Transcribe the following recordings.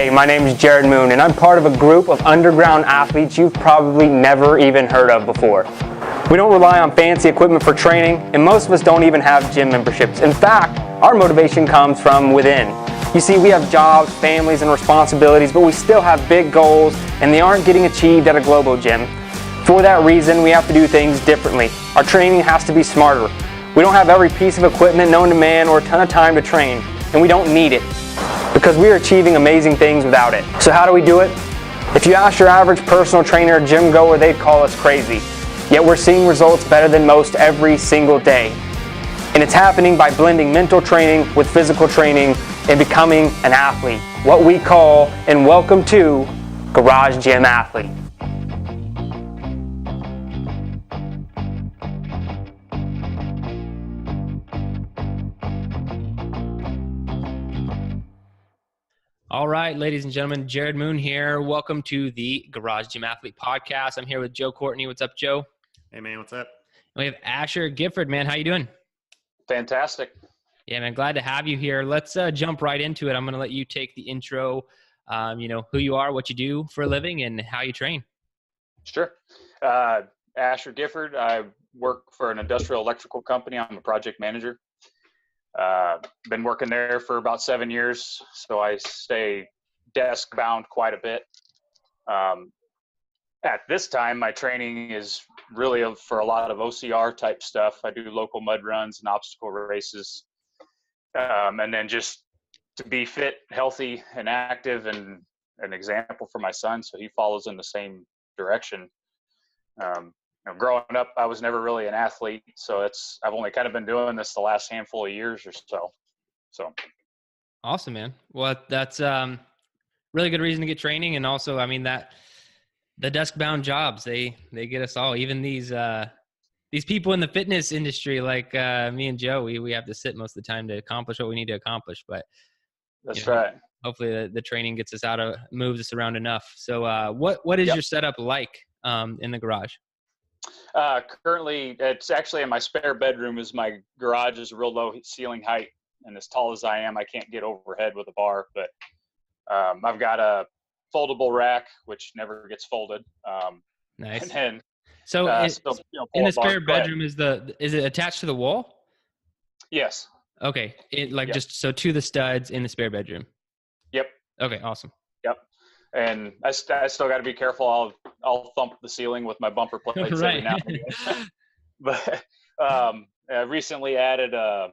Hey, my name is Jared Moon, and I'm part of a group of underground athletes you've probably never even heard of before. We don't rely on fancy equipment for training, and most of us don't even have gym memberships. In fact, our motivation comes from within. You see, we have jobs, families, and responsibilities, but we still have big goals, and they aren't getting achieved at a global gym. For that reason, we have to do things differently. Our training has to be smarter. We don't have every piece of equipment known to man or a ton of time to train, and we don't need it, because we are achieving amazing things without it. So how do we do it? If you ask your average personal trainer or gym goer, they'd call us crazy. Yet we're seeing results better than most every single day. And it's happening by blending mental training with physical training and becoming an athlete. What we call, and welcome to, Garage Gym Athlete. All right, ladies and gentlemen, Jared Moon here. Welcome to the Garage Gym Athlete Podcast. I'm here with Joe Courtney. What's up, Joe? Hey, man, what's up? We have Asher Gifford, man. How you doing? Fantastic. Yeah, man, glad to have you here. Let's jump right into it. I'm going to let you take the intro, who you are, what you do for a living, and how you train. Sure. Asher Gifford. I work for an industrial electrical company. I'm a project manager. Been working there for about 7 years, so I stay desk bound quite a bit. At this time, my training is really for a lot of OCR type stuff. I do local mud runs and obstacle races, and then just to be fit, healthy, and active, and an example for my son, so he follows in the same direction. Growing up, I was never really an athlete, so I've only kind of been doing this the last handful of years or so. So awesome, man. Well, that's really good reason to get training, and also, I mean, that the desk-bound jobs they get us all. Even these people in the fitness industry, like me and Joe, we have to sit most of the time to accomplish what we need to accomplish. But that's right. Hopefully, the training gets us moves us around enough. So, what is your setup like in the garage? Currently, it's actually in my spare bedroom. My garage is a real low ceiling height, and as tall as I am, I can't get overhead with a bar. But I've got a foldable rack, which never gets folded. Nice. And then, so in the spare bedroom, is it attached to the wall? Yes. Okay. Just so to the studs in the spare bedroom. Yep. Okay. Awesome. Yep. And I still got to be careful. I'll thump the ceiling with my bumper plates every now and again. But I recently added a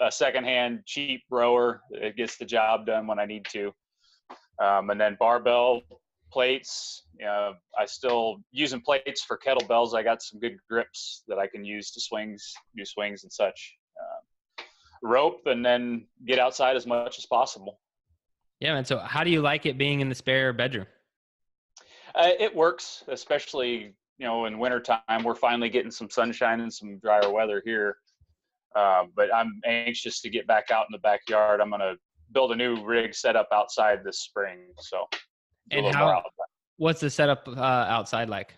secondhand cheap rower. It gets the job done when I need to. And then barbell plates. I still using plates for kettlebells. I got some good grips that I can use to do swings and such. Rope, and then get outside as much as possible. Yeah, man. So how do you like it being in the spare bedroom? It works, especially, in wintertime. We're finally getting some sunshine and some drier weather here. But I'm anxious to get back out in the backyard. I'm going to build a new rig setup outside this spring. So, and what's the setup outside like?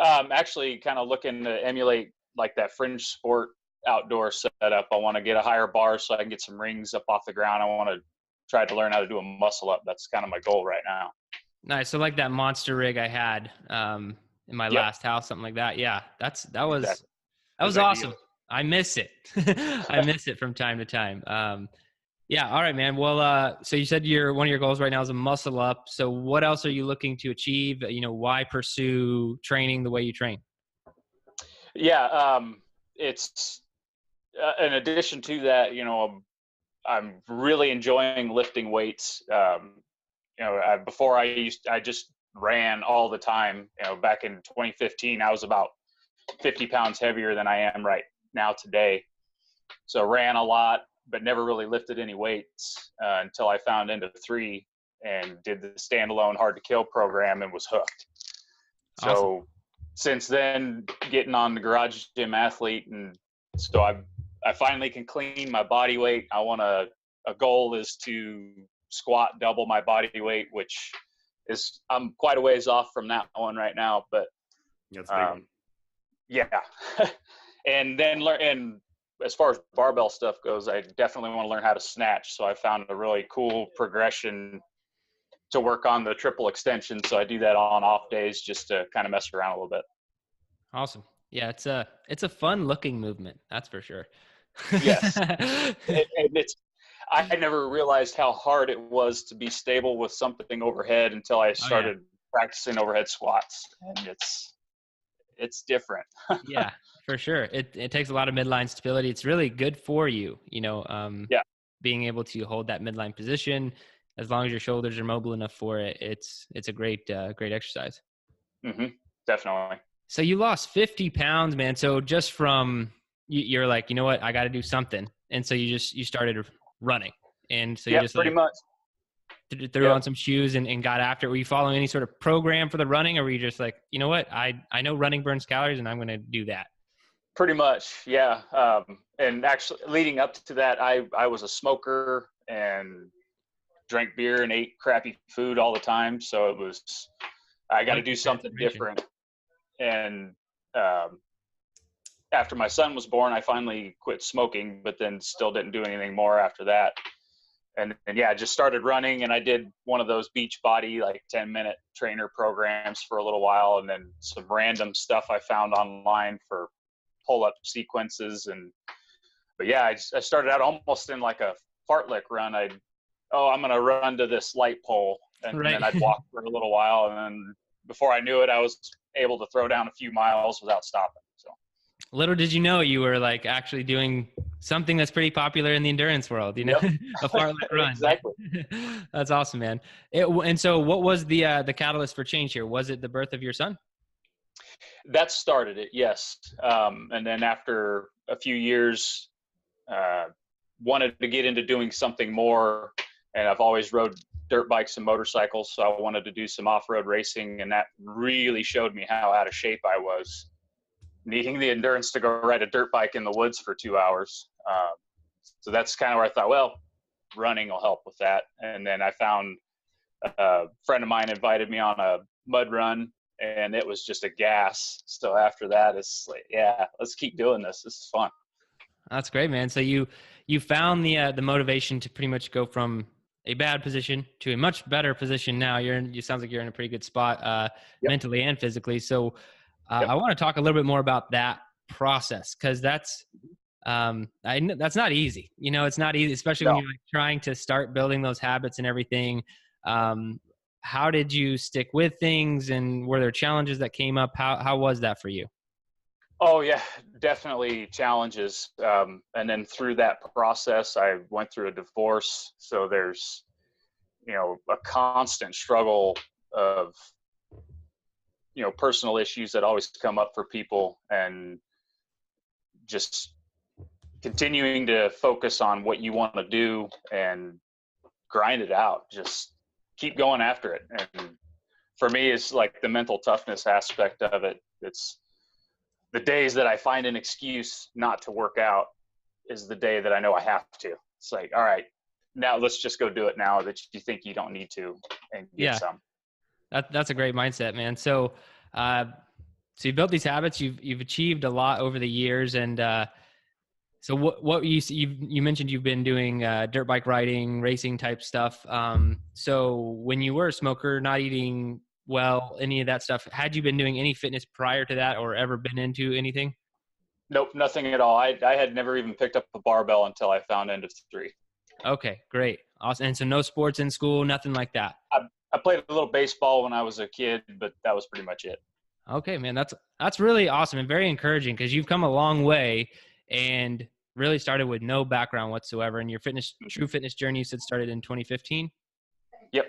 Actually kind of looking to emulate like that fringe sport outdoor setup. I want to get a higher bar so I can get some rings up off the ground. I want to try to learn how to do a muscle up. That's kind of my goal right now. Nice. So like that monster rig I had in my last house, something like that. Yeah, that was awesome. I miss it. I miss it from time to time. Yeah. All right, man. Well, so you said one of your goals right now is a muscle up. So what else are you looking to achieve? Why pursue training the way you train? Yeah. It's in addition to that, I'm really enjoying lifting weights. Before I just ran all the time. Back in 2015, I was about 50 pounds heavier than I am right now today. So ran a lot, but never really lifted any weights until I found End-of-3 and did the standalone Hard to Kill program and was hooked. Awesome. So since then, getting on the Garage Gym Athlete, and so I finally can clean my body weight. I want a goal is to squat double my body weight, which is I'm quite a ways off from that one right now, but that's a big one. Yeah. And then and as far as barbell stuff goes, I definitely want to learn how to snatch. So I found a really cool progression to work on the triple extension. So I do that on off days just to kind of mess around a little bit. Awesome. Yeah, it's a fun looking movement, that's for sure. Yes. I never realized how hard it was to be stable with something overhead until I started practicing overhead squats, and it's different. Yeah, for sure. It takes a lot of midline stability. It's really good for you, being able to hold that midline position. As long as your shoulders are mobile enough for it, it's a great exercise. Mm-hmm. Definitely. So you lost 50 pounds, man. So just from, you're like, you know what, I got to do something. And so you started running. And so you just pretty much threw on some shoes and got after it. Were you following any sort of program for the running, or were you just like, you know what, I know running burns calories and I'm going to do that? Pretty much. Yeah. And actually leading up to that, I was a smoker and drank beer and ate crappy food all the time. So I got to do something different. And after my son was born, I finally quit smoking, but then still didn't do anything more after that. And yeah, I just started running, and I did one of those Beachbody, like 10-minute trainer programs for a little while. And then some random stuff I found online for pull-up sequences. But yeah, I started out almost in like a fartlek run. I'm going to run to this light pole. And then I'd walk for a little while. And then before I knew it, I was able to throw down a few miles without stopping. So little did you know you were like actually doing something that's pretty popular in the endurance world, a fartlek run. Exactly. That's awesome, man. And so what was the catalyst for change here? Was it the birth of your son? That started it, yes. And then after a few years, wanted to get into doing something more. And I've always rode dirt bikes and motorcycles, so I wanted to do some off-road racing, and that really showed me how out of shape I was, needing the endurance to go ride a dirt bike in the woods for 2 hours. So that's kind of where I thought, well, running will help with that. And then I found a friend of mine invited me on a mud run, and it was just a gas. So after that, it's like, yeah, let's keep doing this. This is fun. That's great, man. So you found the motivation to pretty much go from a bad position to a much better position now. You sounds like you're in a pretty good spot mentally and physically. So I want to talk a little bit more about that process, because that's not easy. It's not easy, especially when you're like trying to start building those habits and everything. How did you stick with things, and were there challenges that came up? How was that for you? Oh yeah, definitely challenges. And then through that process, I went through a divorce. So there's, a constant struggle of, personal issues that always come up for people, and just continuing to focus on what you want to do and grind it out. Just keep going after it. And for me, it's like the mental toughness aspect of it. It's the days that I find an excuse not to work out is the day that I know I have to. It's like, all right, now let's just go do it now that you think you don't need to, and get some. That's a great mindset, man. So you built these habits, you've achieved a lot over the years. And so what you mentioned you've been doing dirt bike riding, racing type stuff. So when you were a smoker, not eating well, any of that stuff, had you been doing any fitness prior to that, or ever been into anything? Nope, nothing at all. I had never even picked up a barbell until I found End of 3. Okay, great. Awesome. And so no sports in school, nothing like that? I played a little baseball when I was a kid, but that was pretty much it. Okay, man, that's really awesome and very encouraging, because you've come a long way and really started with no background whatsoever. And your true fitness journey, you said, started in 2015? Yep.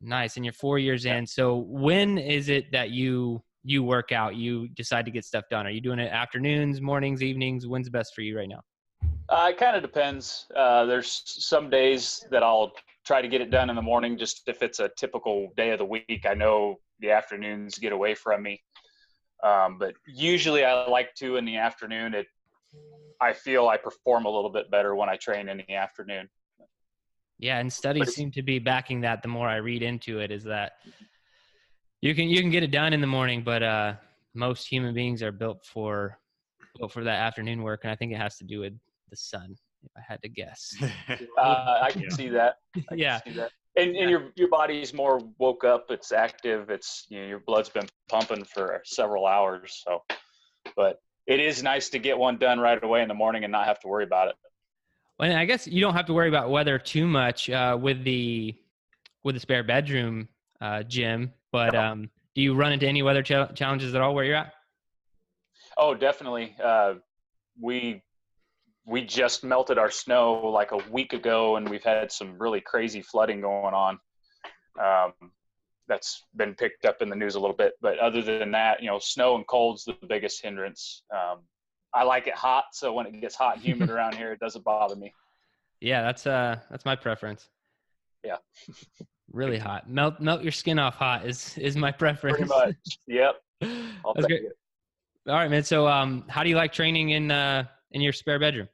Nice. And you're 4 years in. So when is it that you work out, you decide to get stuff done? Are you doing it afternoons, mornings, evenings? When's best for you right now? It kind of depends. There's some days that I'll try to get it done in the morning, just if it's a typical day of the week. I know the afternoons get away from me. But usually I like to in the afternoon. I feel I perform a little bit better when I train in the afternoon. Yeah, and studies seem to be backing that. The more I read into it, is that you can get it done in the morning, but most human beings are built for that afternoon work, and I think it has to do with the sun, if I had to guess. I can see that. Yeah. and your body's more woke up. It's active. It's, your blood's been pumping for several hours. So, but it is nice to get one done right away in the morning and not have to worry about it. Well, I guess you don't have to worry about weather too much with the spare bedroom gym. But do you run into any weather challenges at all where you're at? Oh, definitely. We just melted our snow like a week ago, and we've had some really crazy flooding going on. That's been picked up in the news a little bit. But other than that, snow and cold's the biggest hindrance. I like it hot, so when it gets hot and humid around here, it doesn't bother me. Yeah, that's my preference. Yeah. Really hot. Melt your skin off hot is my preference. Pretty much. Yep. That's great. All right, man. So how do you like training in your spare bedroom?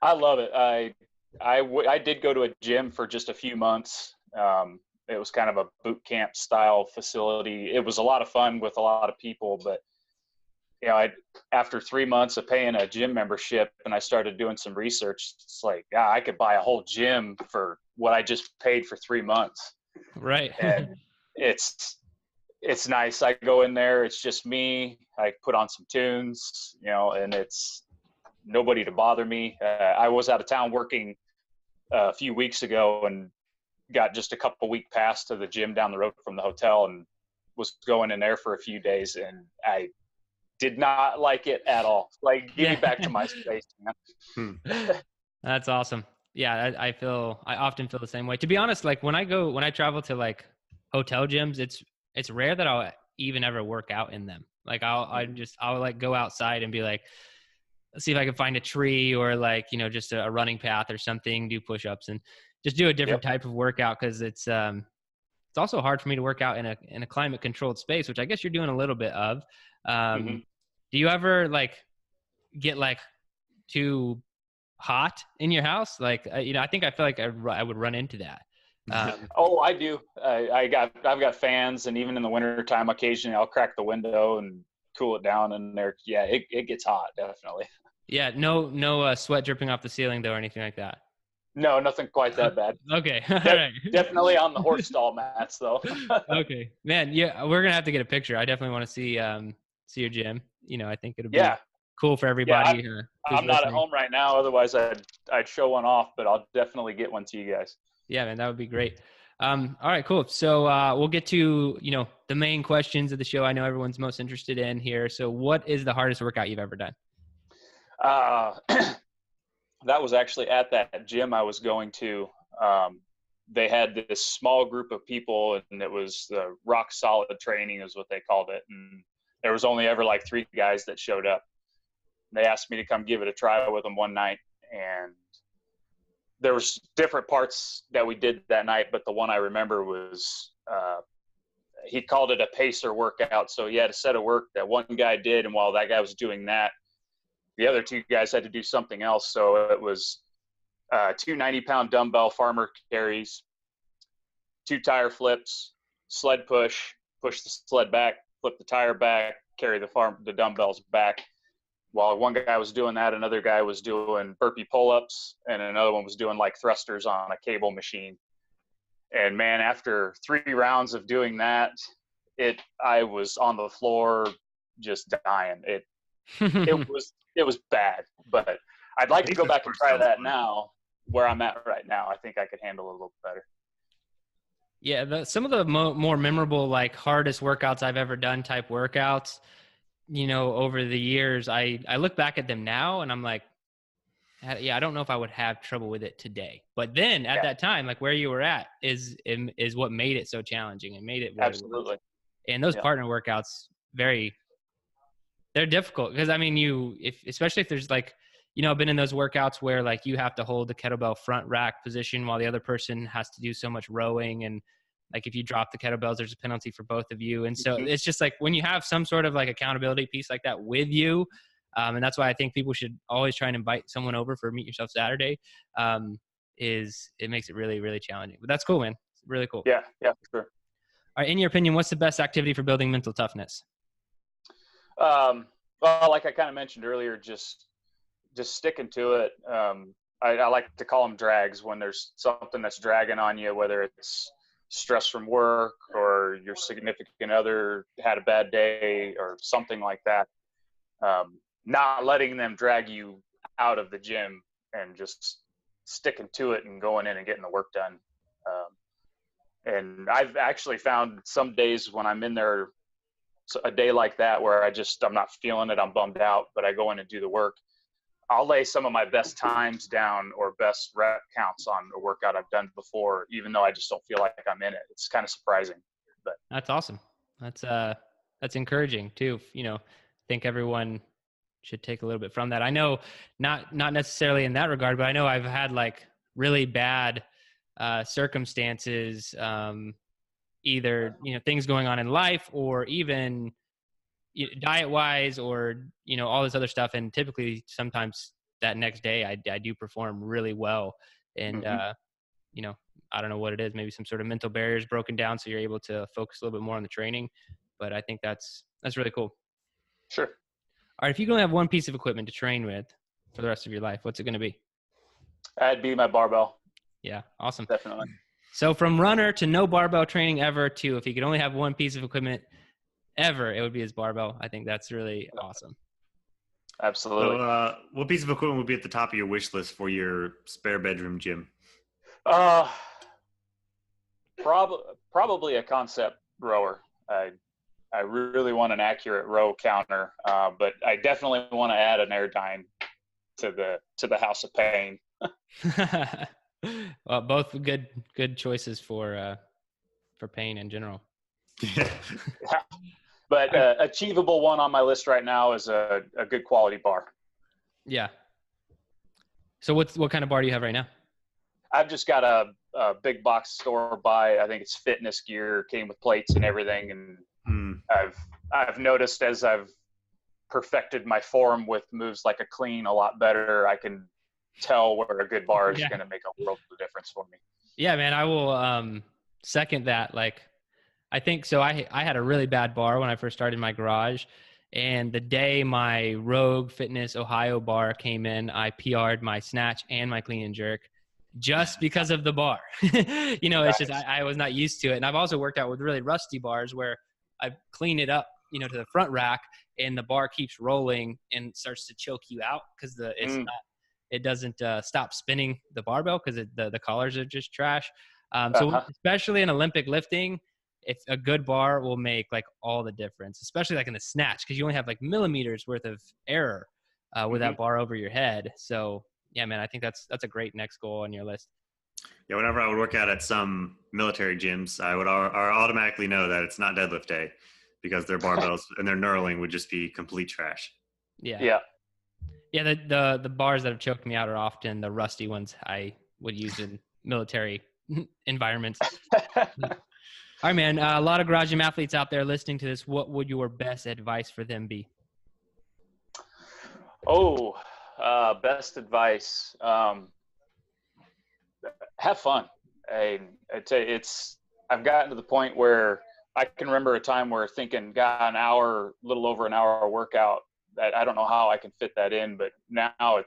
I love it. I did go to a gym for just a few months. It was kind of a boot camp style facility. It was a lot of fun with a lot of people, but after 3 months of paying a gym membership and I started doing some research, it's like, yeah, I could buy a whole gym for what I just paid for 3 months. Right. And it's nice. I go in there, it's just me. I put on some tunes, and it's nobody to bother me. I was out of town working a few weeks ago and got just a couple week pass to the gym down the road from the hotel and was going in there for a few days, and I did not like it at all. Like, give me back to my space, man. That's awesome. Yeah, I often feel the same way. To be honest, like when I travel to like hotel gyms, it's rare that I'll even ever work out in them. Like I'll like go outside and be like, let's see if I can find a tree or like, just a running path or something, do push-ups and just do a different type of workout. Cause it's also hard for me to work out in a climate controlled space, which I guess you're doing a little bit of. Do you ever like get like too hot in your house? Like, I feel like I would run into that. Oh, I do. I've got fans, and even in the winter time, occasionally I'll crack the window and cool it down in there. Yeah, it gets hot, definitely. Yeah. No sweat dripping off the ceiling though, or anything like that. No, nothing quite that bad. Okay. All right. Definitely on the horse stall mats though. Okay, man. Yeah. We're going to have to get a picture. I definitely want to see your gym. I think it'll be cool for everybody. Yeah, I'm not at home right now. Otherwise I'd show one off, but I'll definitely get one to you guys. Yeah, man, that would be great. All right, cool. So we'll get to, the main questions of the show I know everyone's most interested in here. So what is the hardest workout you've ever done? That was actually at that gym I was going to. They had this small group of people, and it was the rock solid training is what they called it. And there was only ever like 3 guys that showed up. They asked me to come give it a try with them one night, and there was different parts that we did that night, but the one I remember was he called it a pacer workout. So he had a set of work that one guy did, and while that guy was doing that, the other 2 guys had to do something else. So it was 2 90-pound dumbbell farmer carries, 2 tire flips, sled push the sled back, flip the tire back, carry the dumbbells back. While one guy was doing that, another guy was doing burpee pull-ups, and another one was doing like thrusters on a cable machine. And man, after 3 rounds of doing that, I was on the floor just dying. It was bad, but I'd like to go back and try that now where I'm at right now. I think I could handle it a little better. Yeah. Some of the more memorable, like hardest workouts I've ever done type workouts, over the years, I look back at them now and I'm like, yeah, I don't know if I would have trouble with it today. But then at that time, like where you were at is what made it so challenging and made it. Absolutely. And those partner workouts, they're difficult because especially if there's like, I've been in those workouts where like you have to hold the kettlebell front rack position while the other person has to do so much rowing. And like if you drop the kettlebells, there's a penalty for both of you. And so it's just like when you have some sort of like accountability piece like that with you, and that's why I think people should always try and invite someone over for Meet Yourself Saturday, it makes it really, really challenging. But that's cool, man. It's really cool. Yeah, for sure. All right, in your opinion, what's the best activity for building mental toughness? Well, like I kind of mentioned earlier, just sticking to it. I like to call them drags when there's something that's dragging on you, whether it's stress from work or your significant other had a bad day or something like that. Not letting them drag you out of the gym and just sticking to it and going in and getting the work done. And I've actually found some days when I'm in there, a day like that where I'm not feeling it, I'm bummed out, but I go in and do the work. I'll lay some of my best times down or best rep counts on a workout I've done before, even though I just don't feel like I'm in it. It's kind of surprising, but that's awesome. That's encouraging too. I think everyone should take a little bit from that. I know not necessarily in that regard, but I know I've had like really bad circumstances, either, things going on in life or even diet wise or, all this other stuff. And typically sometimes that next day I do perform really well. And, I don't know what it is, maybe some sort of mental barriers broken down. So you're able to focus a little bit more on the training, but I think that's really cool. Sure. All right. If you can only have one piece of equipment to train with for the rest of your life, what's it going to be? That'd be my barbell. Yeah. Awesome. Definitely. So from runner to no barbell training ever to, if he could only have one piece of equipment ever, it would be his barbell. I think that's really awesome. Absolutely. So, what piece of equipment would be at the top of your wish list for your spare bedroom gym? Probably a concept rower. I really want an accurate row counter, but I definitely want to add an Airdyne to the house of pain. Well, both good choices for pain in general. Yeah. But achievable one on my list right now is a good quality bar. Yeah. So what kind of bar do you have right now? I've just got a big box store buy. I think it's fitness gear, came with plates and everything. And I've noticed as I've perfected my form with moves like a clean a lot better, I can tell where a good bar is going to make a world of difference for me. Yeah, man, I will second that. Like, I think so. I had a really bad bar when I first started my garage, and the day my Rogue Fitness Ohio bar came in, I PR'd my snatch and my clean and jerk just because of the bar. It's just I was not used to it, and I've also worked out with really rusty bars where I clean it up, to the front rack, and the bar keeps rolling and starts to choke you out because it doesn't stop spinning the barbell because the collars are just trash. So especially in Olympic lifting, if a good bar will make like all the difference, especially like in the snatch, because you only have like millimeters worth of error with that bar over your head. So yeah, man, I think that's a great next goal on your list. Yeah, whenever I would work out at some military gyms, I would automatically know that it's not deadlift day because their barbells and their knurling would just be complete trash. Yeah. The bars that have choked me out are often the rusty ones I would use in military environments. All right, man. A lot of garage gym athletes out there listening to this. What would your best advice for them be? Best advice. Have fun. I'd say I've gotten to the point where I can remember a time where thinking, God, a little over an hour workout, that I don't know how I can fit that in, but now I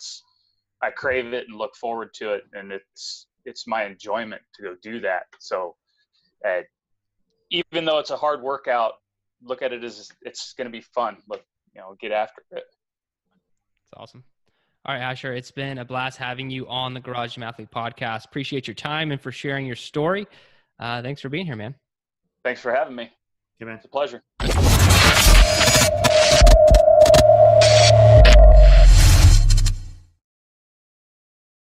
crave it and look forward to it. And it's my enjoyment to go do that. So, even though it's a hard workout, look at it as it's going to be fun. Get after it. That's awesome. All right, Asher, it's been a blast having you on the Garage Gym Athlete podcast. Appreciate your time and for sharing your story. Thanks for being here, man. Thanks for having me. Yeah, man. It's a pleasure.